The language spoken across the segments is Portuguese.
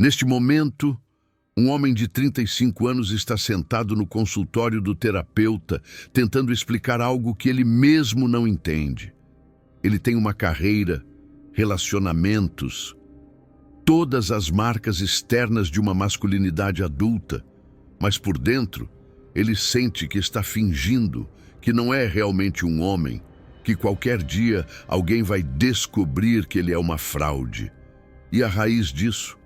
Neste momento, um homem de 35 anos está sentado no consultório do terapeuta, tentando explicar algo que ele mesmo não entende. Ele tem uma carreira, relacionamentos, todas as marcas externas de uma masculinidade adulta, mas por dentro, ele sente que está fingindo, que não é realmente um homem, que qualquer dia alguém vai descobrir que ele é uma fraude. E a raiz disso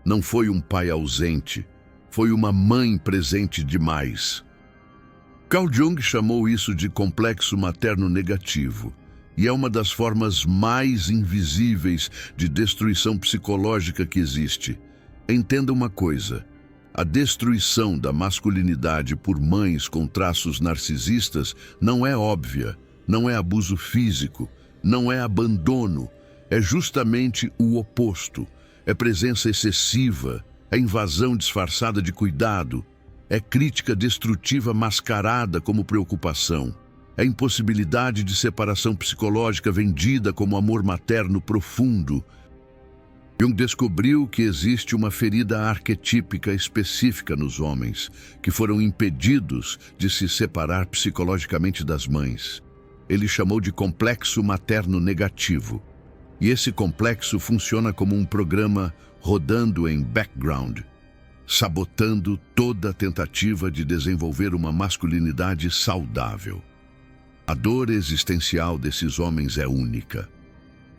não foi um pai ausente, foi uma mãe presente demais. Carl Jung chamou isso de complexo materno negativo, e é uma das formas mais invisíveis de destruição psicológica que existe. Entenda uma coisa: a destruição da masculinidade por mães com traços narcisistas não é óbvia, não é abuso físico, não é abandono, é justamente o oposto. É presença excessiva, é invasão disfarçada de cuidado, é crítica destrutiva mascarada como preocupação, é impossibilidade de separação psicológica vendida como amor materno profundo. Jung descobriu que existe uma ferida arquetípica específica nos homens, que foram impedidos de se separar psicologicamente das mães. Ele chamou de complexo materno negativo. E esse complexo funciona como um programa rodando em background, sabotando toda a tentativa de desenvolver uma masculinidade saudável. A dor existencial desses homens é única.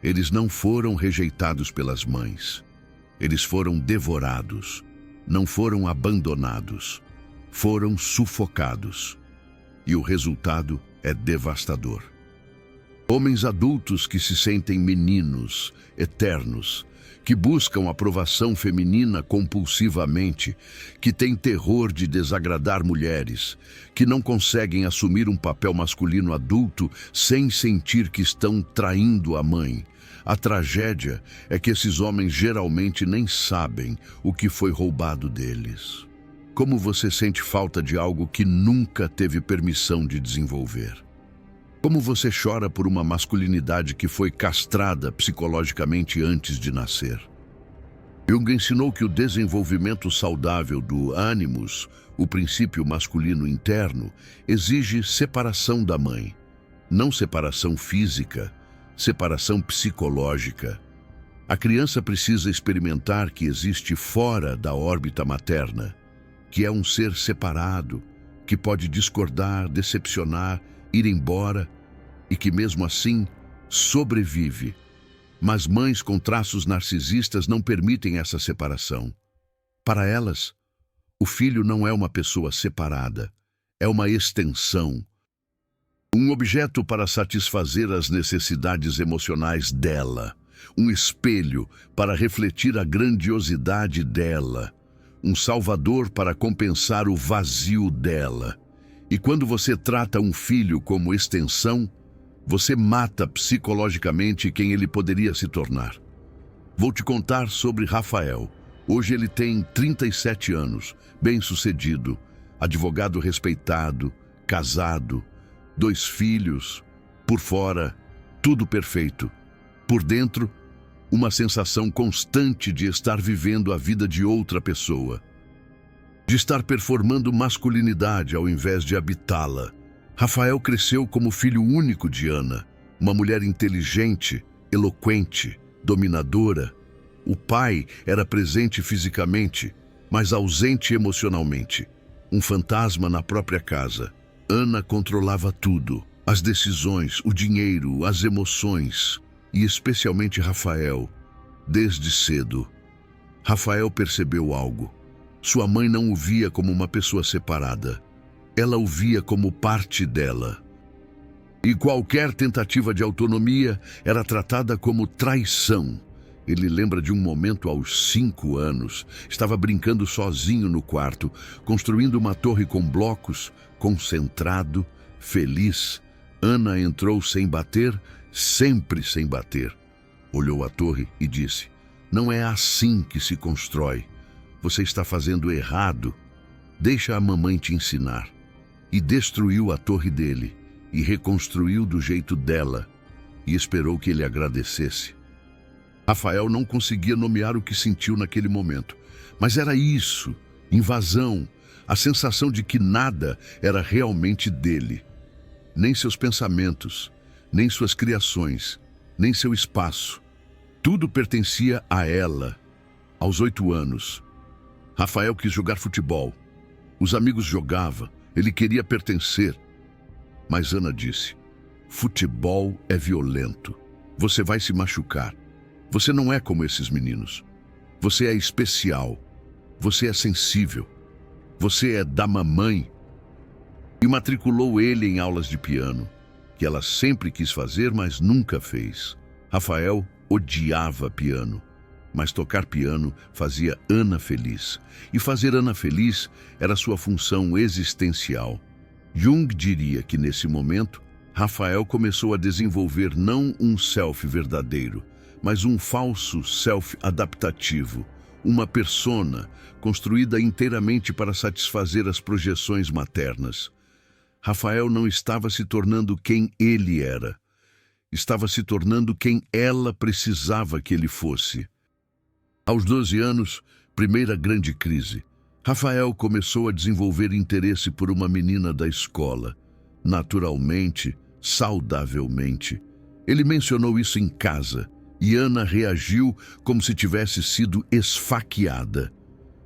Eles não foram rejeitados pelas mães. Eles foram devorados. Não foram abandonados. Foram sufocados. E o resultado é devastador. Homens adultos que se sentem meninos, eternos, que buscam aprovação feminina compulsivamente, que têm terror de desagradar mulheres, que não conseguem assumir um papel masculino adulto sem sentir que estão traindo a mãe. A tragédia é que esses homens geralmente nem sabem o que foi roubado deles. Como você sente falta de algo que nunca teve permissão de desenvolver? Como você chora por uma masculinidade que foi castrada psicologicamente antes de nascer? Jung ensinou que o desenvolvimento saudável do ânimos, o princípio masculino interno, exige separação da mãe. Não separação física, separação psicológica. A criança precisa experimentar que existe fora da órbita materna, que é um ser separado, que pode discordar, decepcionar, ir embora e que mesmo assim sobrevive. Mas mães com traços narcisistas não permitem essa separação. Para elas, o filho não é uma pessoa separada, é uma extensão, um objeto para satisfazer as necessidades emocionais dela, um espelho para refletir a grandiosidade dela, um salvador para compensar o vazio dela. E quando você trata um filho como extensão, você mata psicologicamente quem ele poderia se tornar. Vou te contar sobre Rafael. Hoje ele tem 37 anos, bem-sucedido, advogado respeitado, casado, 2 filhos, por fora, tudo perfeito. Por dentro, uma sensação constante de estar vivendo a vida de outra pessoa, de estar performando masculinidade ao invés de habitá-la. Rafael cresceu como filho único de Ana, uma mulher inteligente, eloquente, dominadora. O pai era presente fisicamente, mas ausente emocionalmente. Um fantasma na própria casa. Ana controlava tudo, as decisões, o dinheiro, as emoções, e especialmente Rafael, desde cedo. Rafael percebeu algo. Sua mãe não o via como uma pessoa separada. Ela o via como parte dela. E qualquer tentativa de autonomia era tratada como traição. Ele lembra de um momento aos 5 anos. Estava brincando sozinho no quarto, construindo uma torre com blocos, concentrado, feliz. Ana entrou sem bater, sempre sem bater. Olhou a torre e disse: "Não é assim que se constrói. Você está fazendo errado. Deixa a mamãe te ensinar." E destruiu a torre dele, e reconstruiu do jeito dela, e esperou que ele agradecesse. Rafael não conseguia nomear o que sentiu naquele momento, mas era isso, invasão, a sensação de que nada era realmente dele. Nem seus pensamentos, nem suas criações, nem seu espaço. Tudo pertencia a ela. Aos 8 anos, Rafael quis jogar futebol. Os amigos jogavam, ele queria pertencer. Mas Ana disse: futebol é violento. Você vai se machucar. Você não é como esses meninos. Você é especial. Você é sensível. Você é da mamãe. E matriculou ele em aulas de piano, que ela sempre quis fazer, mas nunca fez. Rafael odiava piano, mas tocar piano fazia Ana feliz. E fazer Ana feliz era sua função existencial. Jung diria que, nesse momento, Rafael começou a desenvolver não um self verdadeiro, mas um falso self adaptativo, uma persona construída inteiramente para satisfazer as projeções maternas. Rafael não estava se tornando quem ele era. Estava se tornando quem ela precisava que ele fosse. Aos 12 anos, primeira grande crise, Rafael começou a desenvolver interesse por uma menina da escola. Naturalmente, saudavelmente. Ele mencionou isso em casa, e Ana reagiu como se tivesse sido esfaqueada.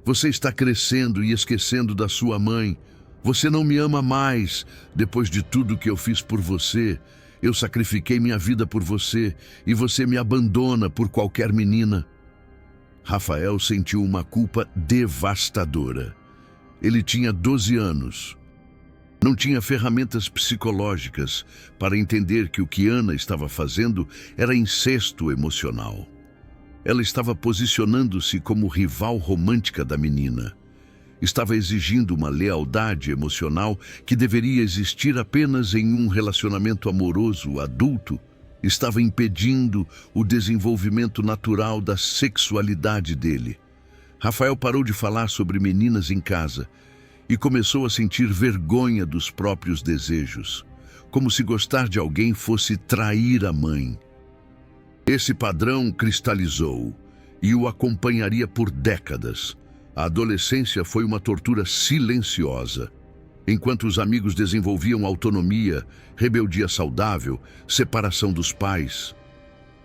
Você está crescendo e esquecendo da sua mãe. Você não me ama mais. Depois de tudo que eu fiz por você, eu sacrifiquei minha vida por você e você me abandona por qualquer menina. Rafael sentiu uma culpa devastadora. Ele tinha 12 anos. Não tinha ferramentas psicológicas para entender que o que Ana estava fazendo era incesto emocional. Ela estava posicionando-se como rival romântica da menina. Estava exigindo uma lealdade emocional que deveria existir apenas em um relacionamento amoroso adulto. Estava impedindo o desenvolvimento natural da sexualidade dele. Rafael parou de falar sobre meninas em casa e começou a sentir vergonha dos próprios desejos, como se gostar de alguém fosse trair a mãe. Esse padrão cristalizou e o acompanharia por décadas. A adolescência foi uma tortura silenciosa. Enquanto os amigos desenvolviam autonomia, rebeldia saudável, separação dos pais,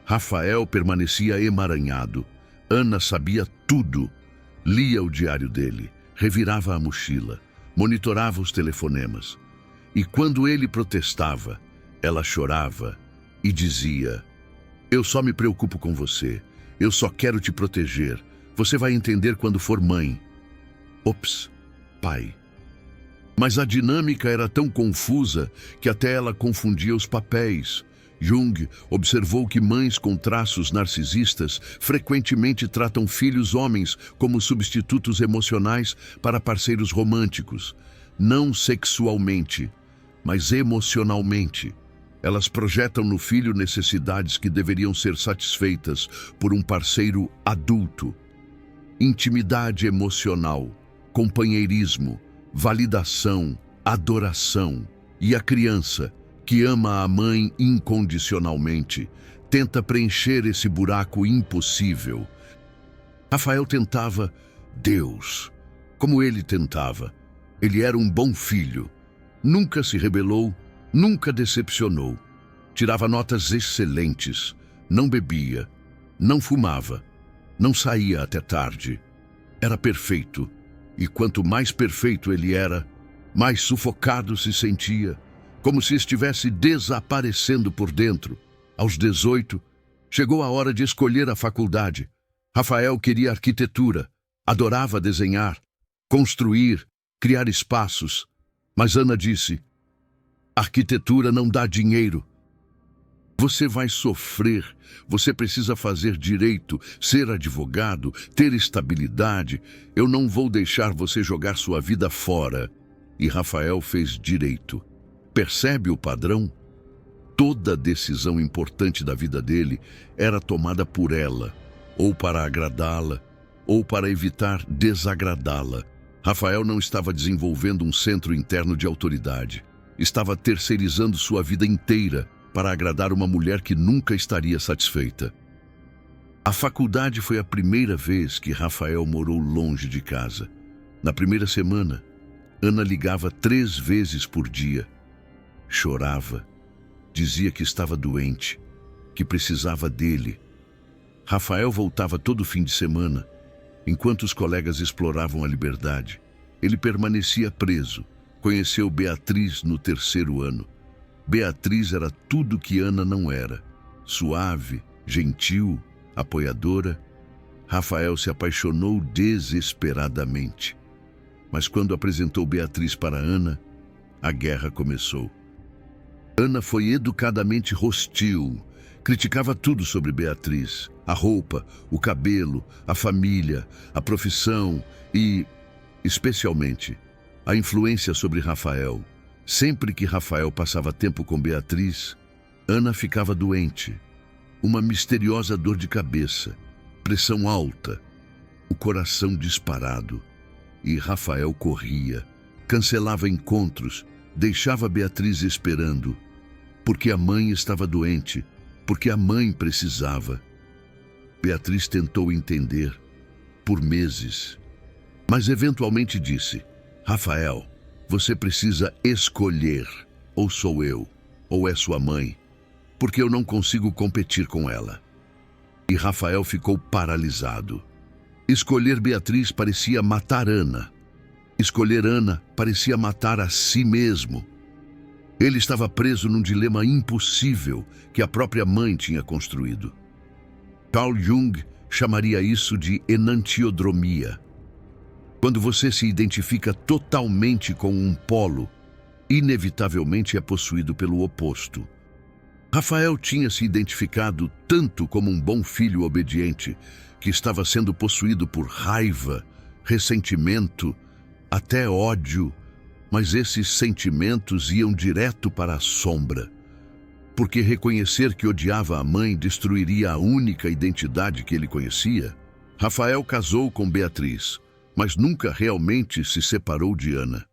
Rafael permanecia emaranhado. Ana sabia tudo. Lia o diário dele, revirava a mochila, monitorava os telefonemas. E quando ele protestava, ela chorava e dizia: eu só me preocupo com você. Eu só quero te proteger. Você vai entender quando for mãe. Ops, pai. Mas a dinâmica era tão confusa que até ela confundia os papéis. Jung observou que mães com traços narcisistas frequentemente tratam filhos homens como substitutos emocionais para parceiros românticos. Não sexualmente, mas emocionalmente. Elas projetam no filho necessidades que deveriam ser satisfeitas por um parceiro adulto. Intimidade emocional, companheirismo, validação, adoração. E a criança, que ama a mãe incondicionalmente, tenta preencher esse buraco impossível. Rafael tentava Deus, como ele tentava. Ele era um bom filho. Nunca se rebelou, nunca decepcionou. Tirava notas excelentes, não bebia, não fumava, não saía até tarde. Era perfeito. E quanto mais perfeito ele era, mais sufocado se sentia, como se estivesse desaparecendo por dentro. Aos 18, chegou a hora de escolher a faculdade. Rafael queria arquitetura, adorava desenhar, construir, criar espaços. Mas Ana disse: arquitetura não dá dinheiro. Você vai sofrer, você precisa fazer direito, ser advogado, ter estabilidade. Eu não vou deixar você jogar sua vida fora. E Rafael fez direito. Percebe o padrão? Toda decisão importante da vida dele era tomada por ela, ou para agradá-la, ou para evitar desagradá-la. Rafael não estava desenvolvendo um centro interno de autoridade. Estava terceirizando sua vida inteira para agradar uma mulher que nunca estaria satisfeita. A faculdade foi a primeira vez que Rafael morou longe de casa. Na primeira semana, Ana ligava 3 vezes por dia. Chorava, dizia que estava doente, que precisava dele. Rafael voltava todo fim de semana, enquanto os colegas exploravam a liberdade. Ele permanecia preso. Conheceu Beatriz no 3º ano. Beatriz era tudo que Ana não era. Suave, gentil, apoiadora. Rafael se apaixonou desesperadamente. Mas quando apresentou Beatriz para Ana, a guerra começou. Ana foi educadamente hostil. Criticava tudo sobre Beatriz: a roupa, o cabelo, a família, a profissão e, especialmente, a influência sobre Rafael. Sempre que Rafael passava tempo com Beatriz, Ana ficava doente. Uma misteriosa dor de cabeça, pressão alta, o coração disparado. E Rafael corria, cancelava encontros, deixava Beatriz esperando, porque a mãe estava doente, porque a mãe precisava. Beatriz tentou entender por meses, mas eventualmente disse: Rafael, você precisa escolher, ou sou eu, ou é sua mãe, porque eu não consigo competir com ela. E Rafael ficou paralisado. Escolher Beatriz parecia matar Ana. Escolher Ana parecia matar a si mesmo. Ele estava preso num dilema impossível que a própria mãe tinha construído. Carl Jung chamaria isso de enantiodromia. Quando você se identifica totalmente com um polo, inevitavelmente é possuído pelo oposto. Rafael tinha se identificado tanto como um bom filho obediente, que estava sendo possuído por raiva, ressentimento, até ódio, mas esses sentimentos iam direto para a sombra, porque reconhecer que odiava a mãe destruiria a única identidade que ele conhecia. Rafael casou com Beatriz, mas nunca realmente se separou de Ana.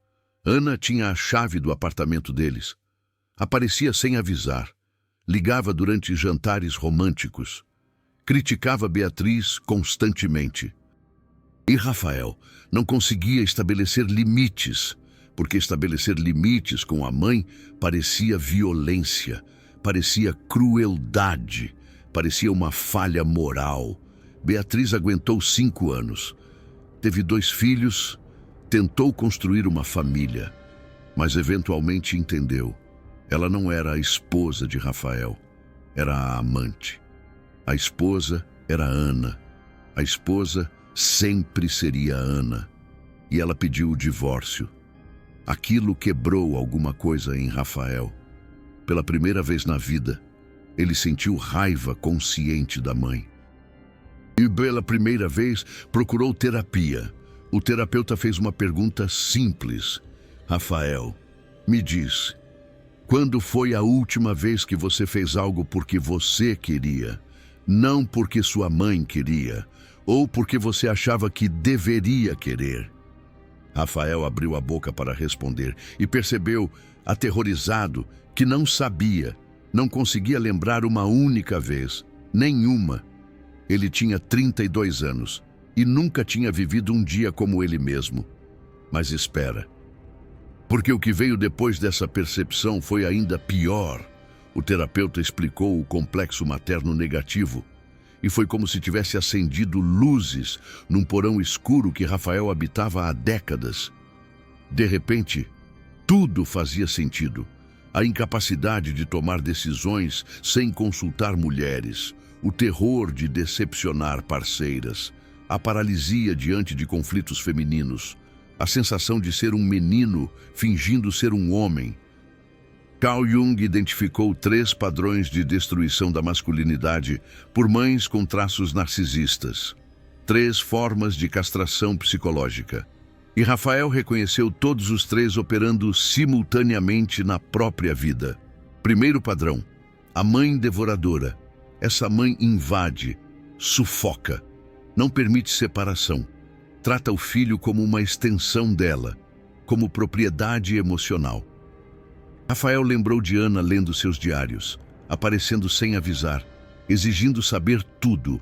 Ana tinha a chave do apartamento deles. Aparecia sem avisar, ligava durante jantares românticos, criticava Beatriz constantemente. E Rafael não conseguia estabelecer limites, porque estabelecer limites com a mãe parecia violência, parecia crueldade, parecia uma falha moral. Beatriz aguentou 5 anos. Teve 2 filhos, tentou construir uma família, mas eventualmente entendeu. Ela não era a esposa de Rafael, era a amante. A esposa era Ana. A esposa sempre seria Ana. E ela pediu o divórcio. Aquilo quebrou alguma coisa em Rafael. Pela primeira vez na vida, ele sentiu raiva consciente da mãe. E pela primeira vez procurou terapia. O terapeuta fez uma pergunta simples. Rafael, me diz, quando foi a última vez que você fez algo porque você queria, não porque sua mãe queria, ou porque você achava que deveria querer? Rafael abriu a boca para responder e percebeu, aterrorizado, que não sabia, não conseguia lembrar uma única vez, nenhuma. Ele tinha 32 anos e nunca tinha vivido um dia como ele mesmo. Mas espera, porque o que veio depois dessa percepção foi ainda pior. O terapeuta explicou o complexo materno negativo e foi como se tivesse acendido luzes num porão escuro que Rafael habitava há décadas. De repente, tudo fazia sentido. A incapacidade de tomar decisões sem consultar mulheres, o terror de decepcionar parceiras, a paralisia diante de conflitos femininos, a sensação de ser um menino fingindo ser um homem. Carl Jung identificou 3 padrões de destruição da masculinidade por mães com traços narcisistas, 3 formas de castração psicológica. E Rafael reconheceu todos os 3 operando simultaneamente na própria vida. Primeiro padrão, a mãe devoradora. Essa mãe invade, sufoca, não permite separação. Trata o filho como uma extensão dela, como propriedade emocional. Rafael lembrou de Ana lendo seus diários, aparecendo sem avisar, exigindo saber tudo.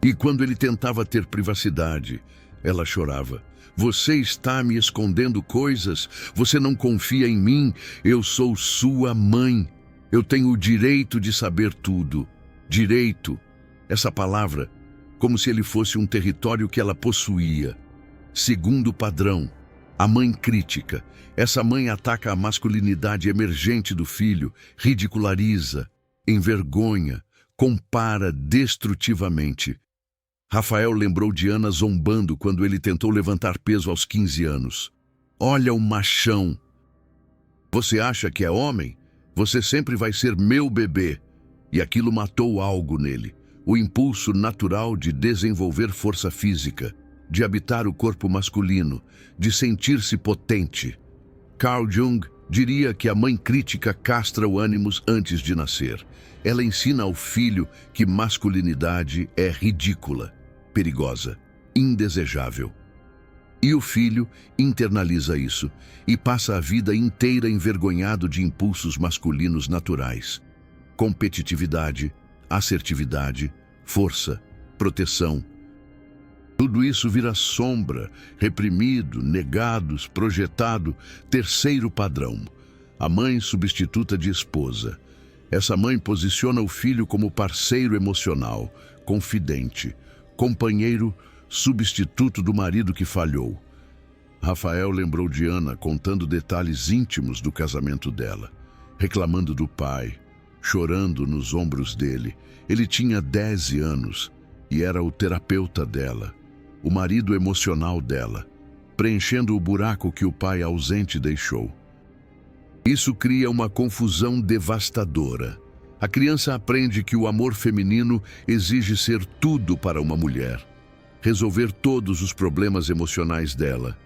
E quando ele tentava ter privacidade, ela chorava. Você está me escondendo coisas, você não confia em mim, eu sou sua mãe. Eu tenho o direito de saber tudo. Direito. Essa palavra, como se ele fosse um território que ela possuía. Segundo padrão, a mãe crítica. Essa mãe ataca a masculinidade emergente do filho, ridiculariza, envergonha, compara destrutivamente. Rafael lembrou de Ana zombando quando ele tentou levantar peso aos 15 anos. Olha o machão. Você acha que é homem? Você sempre vai ser meu bebê. E aquilo matou algo nele. O impulso natural de desenvolver força física, de habitar o corpo masculino, de sentir-se potente. Carl Jung diria que a mãe crítica castra o ânimos antes de nascer. Ela ensina ao filho que masculinidade é ridícula, perigosa, indesejável. E o filho internaliza isso e passa a vida inteira envergonhado de impulsos masculinos naturais. Competitividade, assertividade, força, proteção. Tudo isso vira sombra, reprimido, negados, projetado. Terceiro padrão, a mãe substituta de esposa. Essa mãe posiciona o filho como parceiro emocional, confidente, companheiro, substituto do marido que falhou. Rafael lembrou de Ana contando detalhes íntimos do casamento dela, reclamando do pai, chorando nos ombros dele. Ele tinha 10 anos e era o terapeuta dela, o marido emocional dela, preenchendo o buraco que o pai ausente deixou. Isso cria uma confusão devastadora. A criança aprende que o amor feminino exige ser tudo para uma mulher, resolver todos os problemas emocionais dela,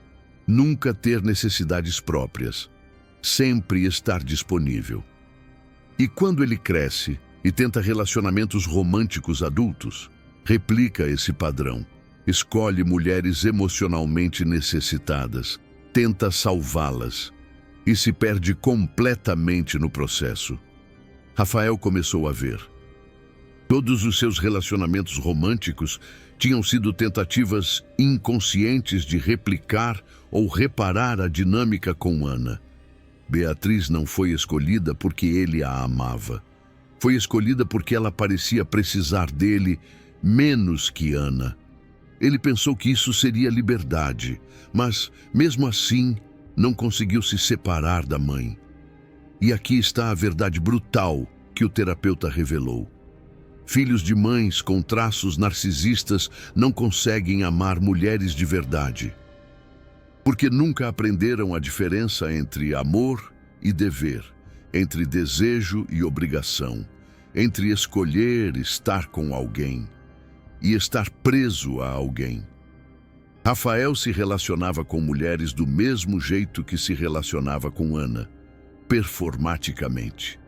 nunca ter necessidades próprias, sempre estar disponível. E quando ele cresce e tenta relacionamentos românticos adultos, replica esse padrão, escolhe mulheres emocionalmente necessitadas, tenta salvá-las e se perde completamente no processo. Rafael começou a ver. Todos os seus relacionamentos românticos tinham sido tentativas inconscientes de replicar ou reparar a dinâmica com Ana. Beatriz não foi escolhida porque ele a amava. Foi escolhida porque ela parecia precisar dele menos que Ana. Ele pensou que isso seria liberdade, mas, mesmo assim, não conseguiu se separar da mãe. E aqui está a verdade brutal que o terapeuta revelou. Filhos de mães com traços narcisistas não conseguem amar mulheres de verdade, porque nunca aprenderam a diferença entre amor e dever, entre desejo e obrigação, entre escolher estar com alguém e estar preso a alguém. Rafael se relacionava com mulheres do mesmo jeito que se relacionava com Ana, performaticamente,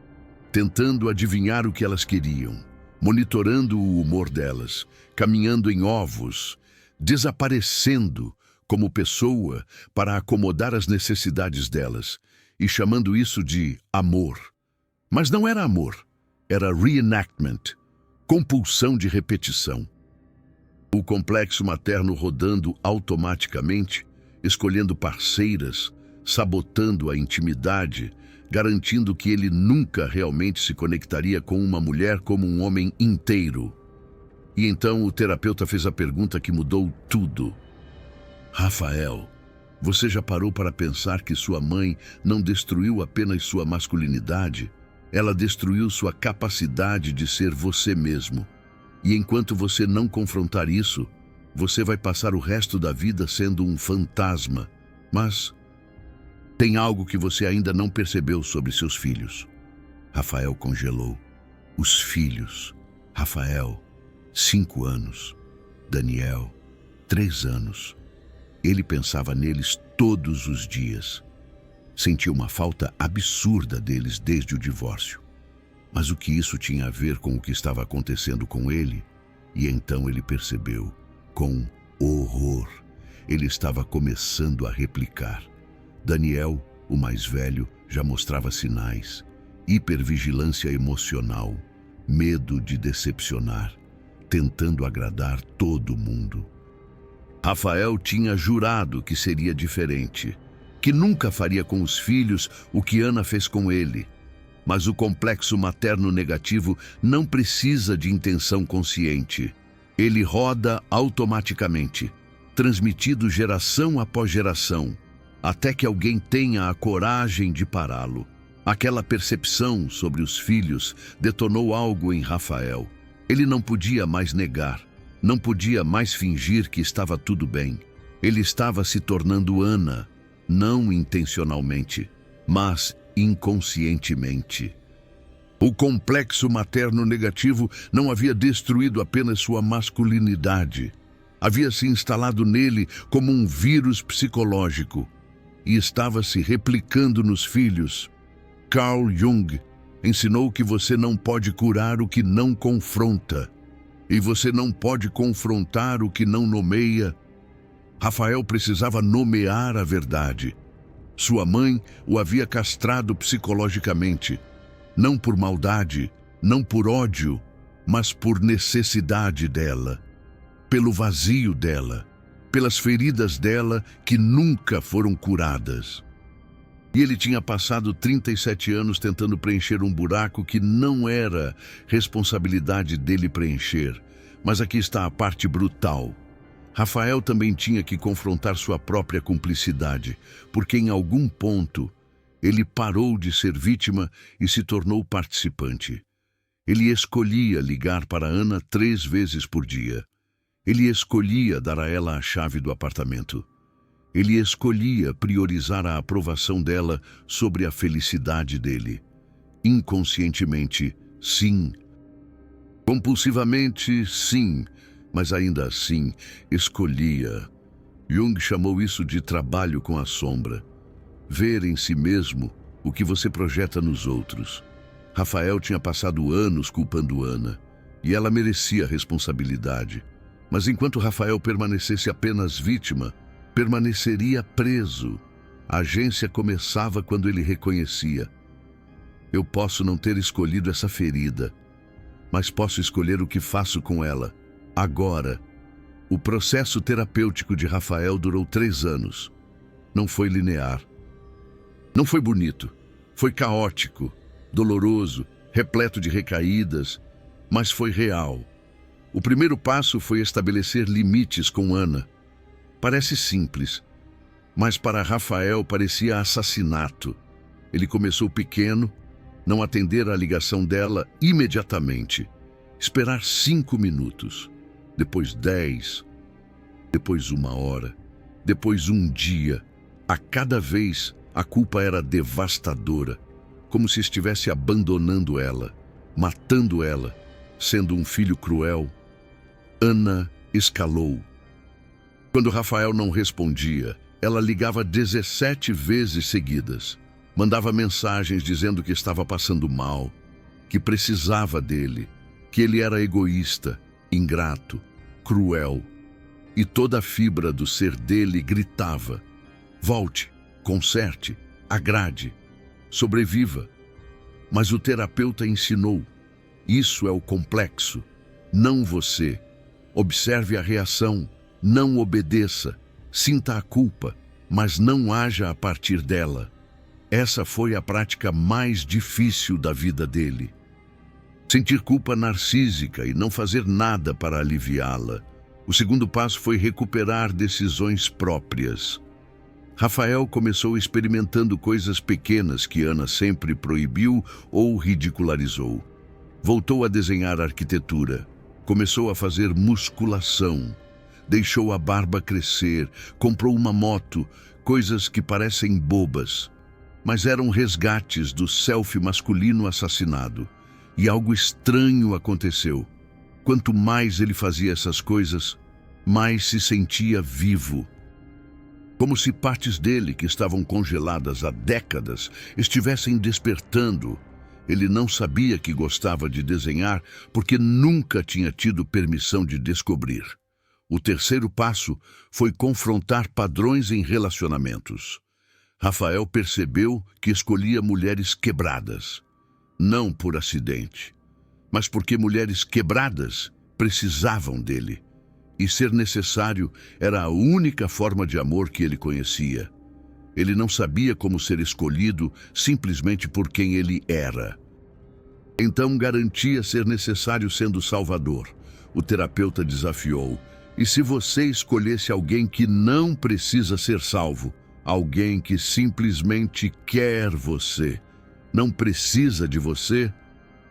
tentando adivinhar o que elas queriam, monitorando o humor delas, caminhando em ovos, desaparecendo como pessoa para acomodar as necessidades delas e chamando isso de amor. Mas não era amor, era reenactment, compulsão de repetição. O complexo materno rodando automaticamente, escolhendo parceiras, sabotando a intimidade, garantindo que ele nunca realmente se conectaria com uma mulher como um homem inteiro. E então o terapeuta fez a pergunta que mudou tudo. Rafael, você já parou para pensar que sua mãe não destruiu apenas sua masculinidade? Ela destruiu sua capacidade de ser você mesmo. E enquanto você não confrontar isso, você vai passar o resto da vida sendo um fantasma. Mas tem algo que você ainda não percebeu sobre seus filhos. Rafael congelou. Os filhos. Rafael, 5 anos. Daniel, 3 anos. Ele pensava neles todos os dias. Sentia uma falta absurda deles desde o divórcio. Mas o que isso tinha a ver com o que estava acontecendo com ele? E então ele percebeu, com horror, ele estava começando a replicar. Daniel, o mais velho, já mostrava sinais. Hipervigilância emocional, medo de decepcionar, tentando agradar todo mundo. Rafael tinha jurado que seria diferente, que nunca faria com os filhos o que Ana fez com ele. Mas o complexo materno negativo não precisa de intenção consciente. Ele roda automaticamente, transmitido geração após geração, até que alguém tenha a coragem de pará-lo. Aquela percepção sobre os filhos detonou algo em Rafael. Ele não podia mais negar, não podia mais fingir que estava tudo bem. Ele estava se tornando Ana, não intencionalmente, mas inconscientemente. O complexo materno negativo não havia destruído apenas sua masculinidade. Havia se instalado nele como um vírus psicológico e estava se replicando nos filhos. Carl Jung ensinou que você não pode curar o que não confronta, e você não pode confrontar o que não nomeia. Rafael precisava nomear a verdade. Sua mãe o havia castrado psicologicamente, não por maldade, não por ódio, mas por necessidade dela, pelo vazio dela, pelas feridas dela que nunca foram curadas. E ele tinha passado 37 anos tentando preencher um buraco que não era responsabilidade dele preencher. Mas aqui está a parte brutal. Rafael também tinha que confrontar sua própria cumplicidade, porque em algum ponto ele parou de ser vítima e se tornou participante. Ele escolhia ligar para Ana 3 vezes por dia. Ele escolhia dar a ela a chave do apartamento. Ele escolhia priorizar a aprovação dela sobre a felicidade dele. Inconscientemente, sim. Compulsivamente, sim, mas ainda assim, escolhia. Jung chamou isso de trabalho com a sombra. Ver em si mesmo o que você projeta nos outros. Rafael tinha passado anos culpando Ana, e ela merecia responsabilidade. Mas enquanto Rafael permanecesse apenas vítima, permaneceria preso. A agência começava quando ele reconhecia: eu posso não ter escolhido essa ferida, mas posso escolher o que faço com ela, agora. O processo terapêutico de Rafael durou 3 anos. Não foi linear. Não foi bonito. Foi caótico, doloroso, repleto de recaídas, mas foi real. O primeiro passo foi estabelecer limites com Ana. Parece simples, mas para Rafael parecia assassinato. Ele começou pequeno, não atender à ligação dela imediatamente. Esperar 5 minutos, depois 10, depois 1 hora, depois 1 dia. A cada vez a culpa era devastadora, como se estivesse abandonando ela, matando ela, sendo um filho cruel. Ana escalou. Quando Rafael não respondia, ela ligava 17 vezes seguidas. Mandava mensagens dizendo que estava passando mal, que precisava dele, que ele era egoísta, ingrato, cruel. E toda a fibra do ser dele gritava: volte, conserte, agrade, sobreviva. Mas o terapeuta ensinou: isso é o complexo, não você. Observe a reação, não obedeça, sinta a culpa, mas não haja a partir dela. Essa foi a prática mais difícil da vida dele. Sentir culpa narcísica e não fazer nada para aliviá-la. O segundo passo foi recuperar decisões próprias. Rafael começou experimentando coisas pequenas que Ana sempre proibiu ou ridicularizou. Voltou a desenhar arquitetura. Começou a fazer musculação. Deixou a barba crescer, comprou uma moto, coisas que parecem bobas, mas eram resgates do self masculino assassinado. E algo estranho aconteceu. Quanto mais ele fazia essas coisas, mais se sentia vivo. Como se partes dele que estavam congeladas há décadas estivessem despertando. Ele não sabia que gostava de desenhar porque nunca tinha tido permissão de descobrir. O terceiro passo foi confrontar padrões em relacionamentos. Rafael percebeu que escolhia mulheres quebradas, não por acidente, mas porque mulheres quebradas precisavam dele. E ser necessário era a única forma de amor que ele conhecia. Ele não sabia como ser escolhido simplesmente por quem ele era. Então garantia ser necessário sendo Salvador. O terapeuta desafiou: e se você escolhesse alguém que não precisa ser salvo? Alguém que simplesmente quer você, não precisa de você?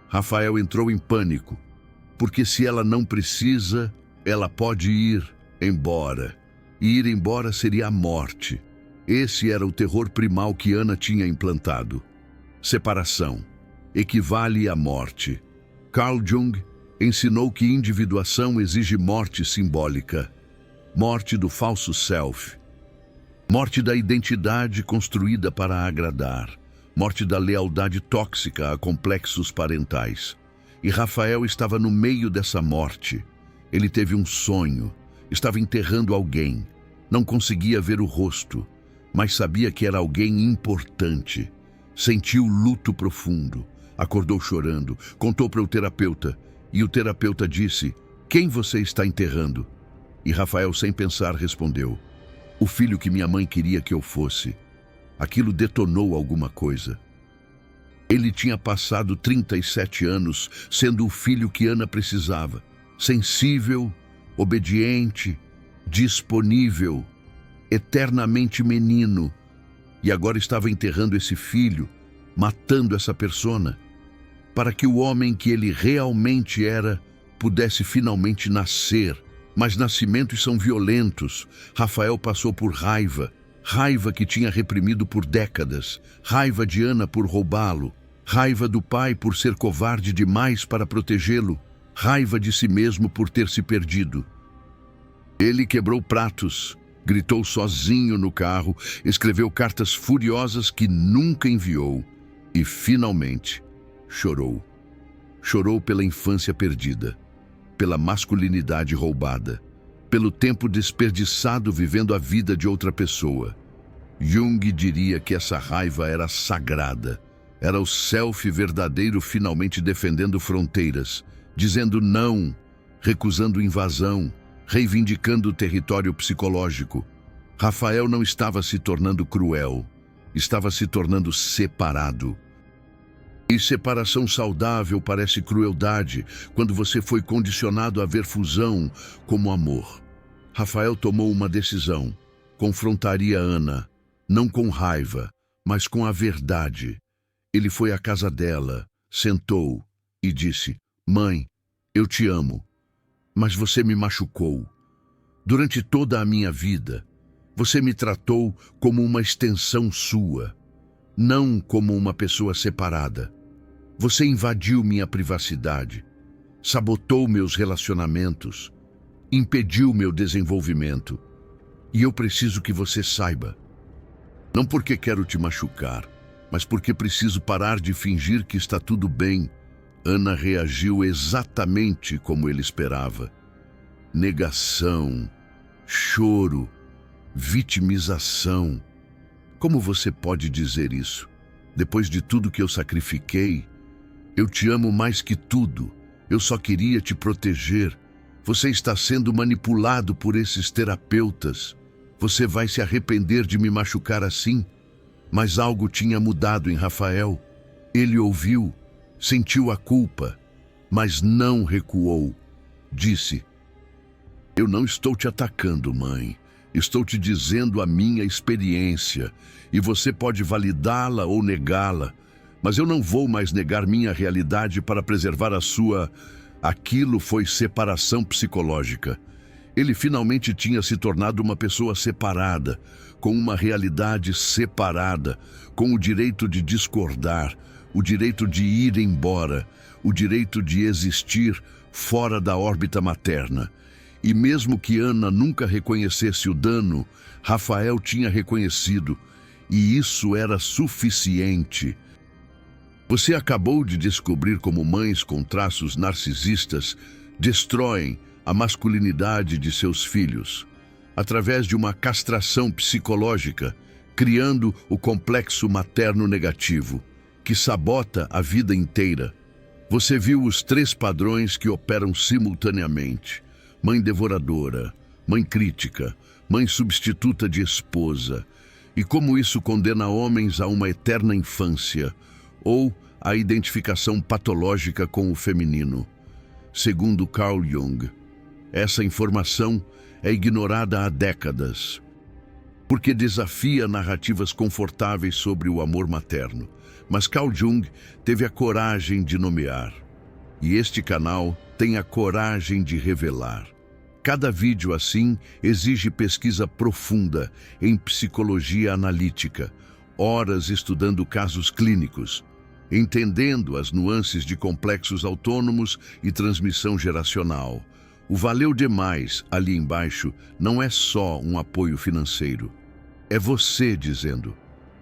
Rafael entrou em pânico, porque se ela não precisa, ela pode ir embora. E ir embora seria a morte. Esse era o terror primal que Ana tinha implantado. Separação equivale à morte. Carl Jung ensinou que individuação exige morte simbólica. Morte do falso self. Morte da identidade construída para agradar. Morte da lealdade tóxica a complexos parentais. E Rafael estava no meio dessa morte. Ele teve um sonho. Estava enterrando alguém. Não conseguia ver o rosto, mas sabia que era alguém importante. Sentiu luto profundo. Acordou chorando. Contou para o terapeuta. E o terapeuta disse: quem você está enterrando? E Rafael, sem pensar, respondeu: o filho que minha mãe queria que eu fosse. Aquilo detonou alguma coisa. Ele tinha passado 37 anos sendo o filho que Ana precisava. Sensível, obediente, disponível, eternamente menino. E agora estava enterrando esse filho, matando essa persona, para que o homem que ele realmente era pudesse finalmente nascer. Mas nascimentos são violentos. Rafael passou por raiva. Raiva que tinha reprimido por décadas. Raiva de Ana por roubá-lo. Raiva do pai por ser covarde demais para protegê-lo. Raiva de si mesmo por ter se perdido. Ele quebrou pratos, gritou sozinho no carro, escreveu cartas furiosas que nunca enviou e, finalmente, chorou. Chorou pela infância perdida, pela masculinidade roubada, pelo tempo desperdiçado vivendo a vida de outra pessoa. Jung diria que essa raiva era sagrada. Era o self verdadeiro finalmente defendendo fronteiras, dizendo não, recusando invasão, reivindicando o território psicológico. Rafael não estava se tornando cruel, estava se tornando separado. E separação saudável parece crueldade quando você foi condicionado a ver fusão como amor. Rafael tomou uma decisão. Confrontaria Ana, não com raiva, mas com a verdade. Ele foi à casa dela, sentou e disse: mãe, eu te amo, mas você me machucou. Durante toda a minha vida, você me tratou como uma extensão sua, não como uma pessoa separada. Você invadiu minha privacidade, sabotou meus relacionamentos, impediu meu desenvolvimento. E eu preciso que você saiba. Não porque quero te machucar, mas porque preciso parar de fingir que está tudo bem. Ana reagiu exatamente como ele esperava. Negação, choro, vitimização. Como você pode dizer isso? Depois de tudo que eu sacrifiquei, eu te amo mais que tudo. Eu só queria te proteger. Você está sendo manipulado por esses terapeutas. Você vai se arrepender de me machucar assim? Mas algo tinha mudado em Rafael. Ele ouviu, sentiu a culpa, mas não recuou. Disse: eu não estou te atacando, mãe. Estou te dizendo a minha experiência, e você pode validá-la ou negá-la, mas eu não vou mais negar minha realidade para preservar a sua. Aquilo foi separação psicológica. Ele finalmente tinha se tornado uma pessoa separada, com uma realidade separada, com o direito de discordar, o direito de ir embora, o direito de existir fora da órbita materna. E mesmo que Ana nunca reconhecesse o dano, Rafael tinha reconhecido, e isso era suficiente. Você acabou de descobrir como mães com traços narcisistas destroem a masculinidade de seus filhos, através de uma castração psicológica, criando o complexo materno negativo, que sabota a vida inteira. Você viu os 3 padrões que operam simultaneamente: mãe devoradora, mãe crítica, mãe substituta de esposa, e como isso condena homens a uma eterna infância, ou a identificação patológica com o feminino. Segundo Carl Jung, essa informação é ignorada há décadas, porque desafia narrativas confortáveis sobre o amor materno. Mas Carl Jung teve a coragem de nomear, e este canal tem a coragem de revelar. Cada vídeo assim exige pesquisa profunda em psicologia analítica, horas estudando casos clínicos, entendendo as nuances de complexos autônomos e transmissão geracional. O valeu demais ali embaixo não é só um apoio financeiro. É você dizendo: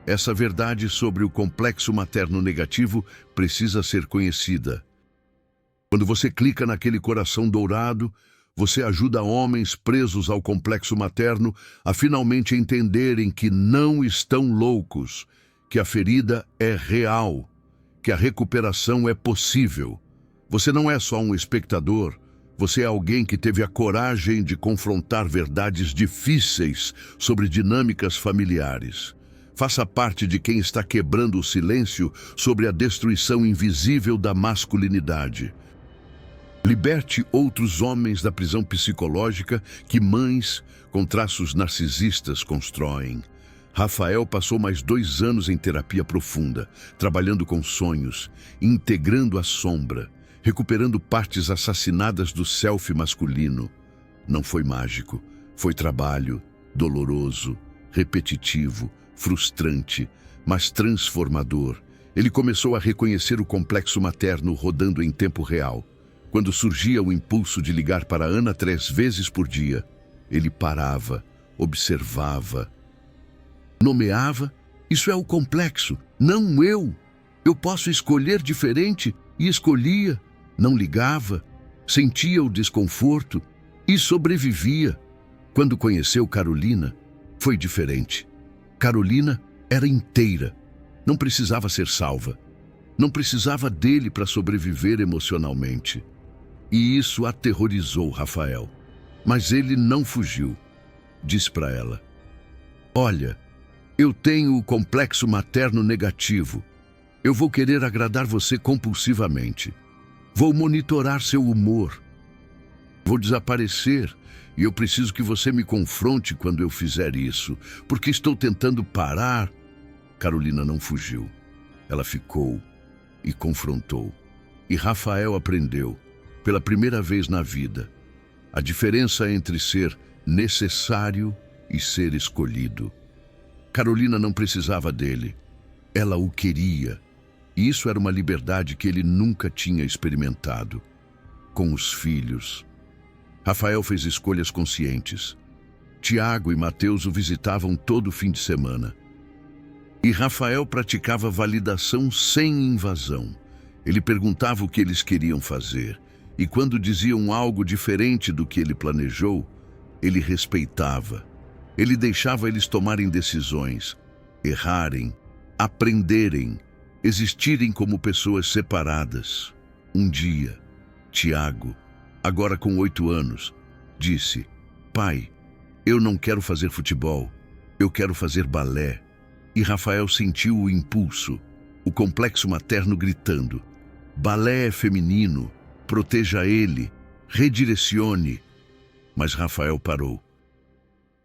essa verdade sobre o complexo materno negativo precisa ser conhecida. Quando você clica naquele coração dourado, você ajuda homens presos ao complexo materno a finalmente entenderem que não estão loucos, que a ferida é real, que a recuperação é possível. Você não é só um espectador, você é alguém que teve a coragem de confrontar verdades difíceis sobre dinâmicas familiares. Faça parte de quem está quebrando o silêncio sobre a destruição invisível da masculinidade. Liberte outros homens da prisão psicológica que mães com traços narcisistas constroem. Rafael passou mais 2 anos em terapia profunda, trabalhando com sonhos, integrando a sombra, recuperando partes assassinadas do self masculino. Não foi mágico, foi trabalho, doloroso, repetitivo, frustrante, mas transformador. Ele começou a reconhecer o complexo materno rodando em tempo real. Quando surgia o impulso de ligar para Ana 3 vezes por dia, ele parava, observava, nomeava. Isso é o complexo, não eu. Eu posso escolher diferente, e escolhia. Não ligava, sentia o desconforto e sobrevivia. Quando conheceu Carolina, foi diferente. Carolina era inteira, não precisava ser salva, não precisava dele para sobreviver emocionalmente. E isso aterrorizou Rafael. Mas ele não fugiu. Disse para ela: olha, eu tenho o complexo materno negativo. Eu vou querer agradar você compulsivamente. Vou monitorar seu humor. Vou desaparecer e eu preciso que você me confronte quando eu fizer isso, porque estou tentando parar. Carolina não fugiu. Ela ficou e confrontou. E Rafael aprendeu, pela primeira vez na vida, a diferença entre ser necessário e ser escolhido. Carolina não precisava dele. Ela o queria. E isso era uma liberdade que ele nunca tinha experimentado. Com os filhos, Rafael fez escolhas conscientes. Tiago e Mateus o visitavam todo fim de semana. E Rafael praticava validação sem invasão. Ele perguntava o que eles queriam fazer. E quando diziam algo diferente do que ele planejou, ele respeitava. Ele deixava eles tomarem decisões, errarem, aprenderem, existirem como pessoas separadas. Um dia, Tiago, agora com 8 anos, disse: pai, eu não quero fazer futebol, eu quero fazer balé. E Rafael sentiu o impulso, o complexo materno gritando: balé é feminino, proteja ele, redirecione. Mas Rafael parou.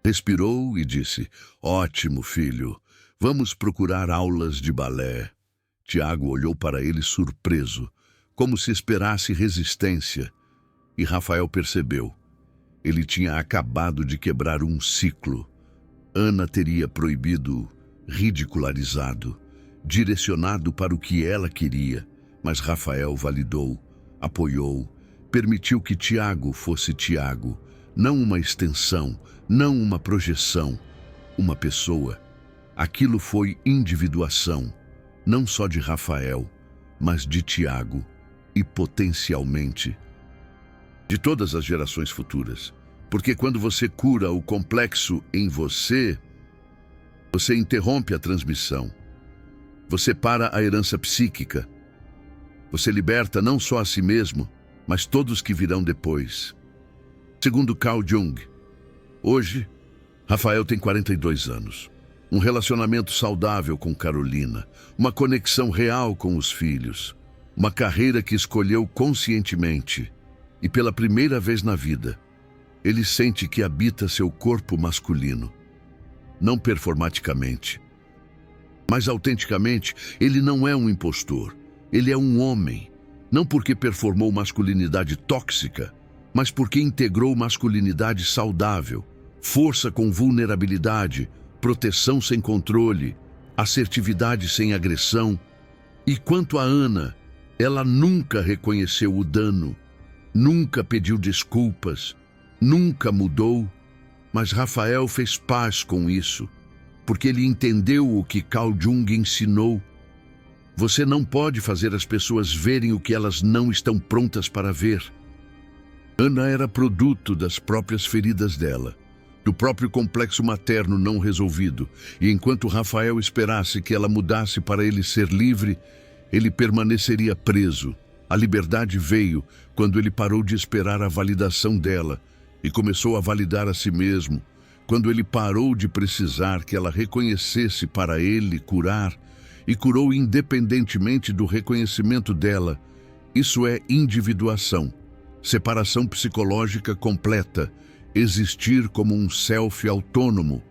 Respirou e disse: ótimo, filho, vamos procurar aulas de balé. Tiago olhou para ele surpreso, como se esperasse resistência. E Rafael percebeu. Ele tinha acabado de quebrar um ciclo. Ana teria proibido, ridicularizado, direcionado para o que ela queria, mas Rafael validou, apoiou, permitiu que Tiago fosse Tiago, não uma extensão, não uma projeção, uma pessoa. Aquilo foi individuação, não só de Rafael, mas de Tiago e, potencialmente, de todas as gerações futuras. Porque quando você cura o complexo em você, você interrompe a transmissão. Você para a herança psíquica. Você liberta não só a si mesmo, mas todos que virão depois. Segundo Carl Jung, hoje, Rafael tem 42 anos. Um relacionamento saudável com Carolina, uma conexão real com os filhos, uma carreira que escolheu conscientemente e pela primeira vez na vida, ele sente que habita seu corpo masculino. Não performaticamente, mas autenticamente. Ele não é um impostor, ele é um homem. Não porque performou masculinidade tóxica, mas porque integrou masculinidade saudável, força com vulnerabilidade, proteção sem controle, assertividade sem agressão. E quanto a Ana, ela nunca reconheceu o dano, nunca pediu desculpas, nunca mudou, mas Rafael fez paz com isso, porque ele entendeu o que Carl Jung ensinou. Você não pode fazer as pessoas verem o que elas não estão prontas para ver. Ana era produto das próprias feridas dela, do próprio complexo materno não resolvido, e enquanto Rafael esperasse que ela mudasse para ele ser livre, ele permaneceria preso. A liberdade veio quando ele parou de esperar a validação dela e começou a validar a si mesmo, quando ele parou de precisar que ela reconhecesse para ele curar, e curou independentemente do reconhecimento dela. Isso é individuação, separação psicológica completa, existir como um self autônomo,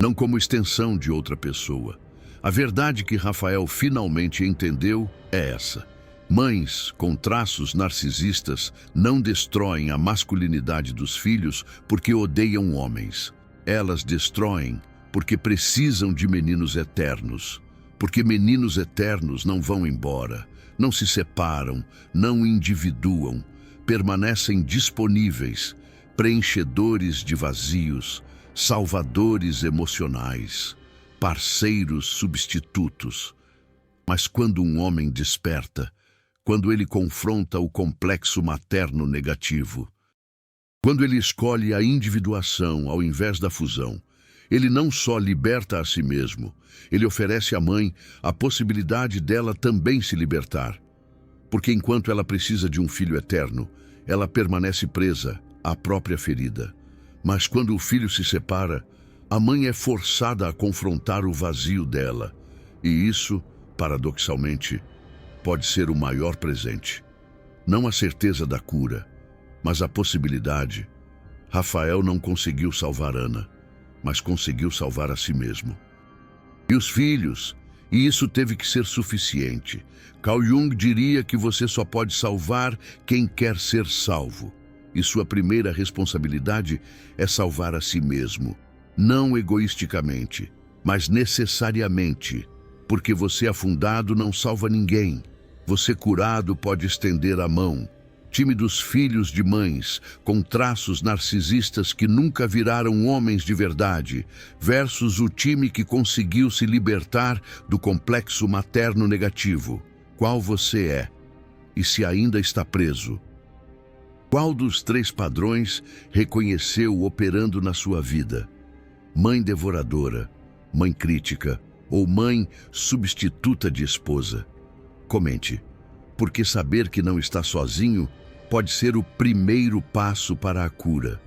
não como extensão de outra pessoa. A verdade que Rafael finalmente entendeu é essa. Mães com traços narcisistas não destroem a masculinidade dos filhos porque odeiam homens. Elas destroem porque precisam de meninos eternos. Porque meninos eternos não vão embora, não se separam, não individuam, permanecem disponíveis, preenchedores de vazios, salvadores emocionais, parceiros substitutos. Mas quando um homem desperta, quando ele confronta o complexo materno negativo, quando ele escolhe a individuação ao invés da fusão, ele não só liberta a si mesmo, ele oferece à mãe a possibilidade dela também se libertar. Porque enquanto ela precisa de um filho eterno, ela permanece presa à própria ferida. Mas quando o filho se separa, a mãe é forçada a confrontar o vazio dela. E isso, paradoxalmente, pode ser o maior presente. Não a certeza da cura, mas a possibilidade. Rafael não conseguiu salvar Ana, mas conseguiu salvar a si mesmo. E os filhos, e isso teve que ser suficiente. Carl Jung diria que você só pode salvar quem quer ser salvo. E sua primeira responsabilidade é salvar a si mesmo. Não egoisticamente, mas necessariamente. Porque você afundado não salva ninguém. Você curado pode estender a mão. Time dos filhos de mães, com traços narcisistas que nunca viraram homens de verdade, versus o time que conseguiu se libertar do complexo materno negativo. Qual você é? E se ainda está preso? Qual dos três padrões reconheceu operando na sua vida? Mãe devoradora, mãe crítica ou mãe substituta de esposa? Comente, porque saber que não está sozinho pode ser o primeiro passo para a cura.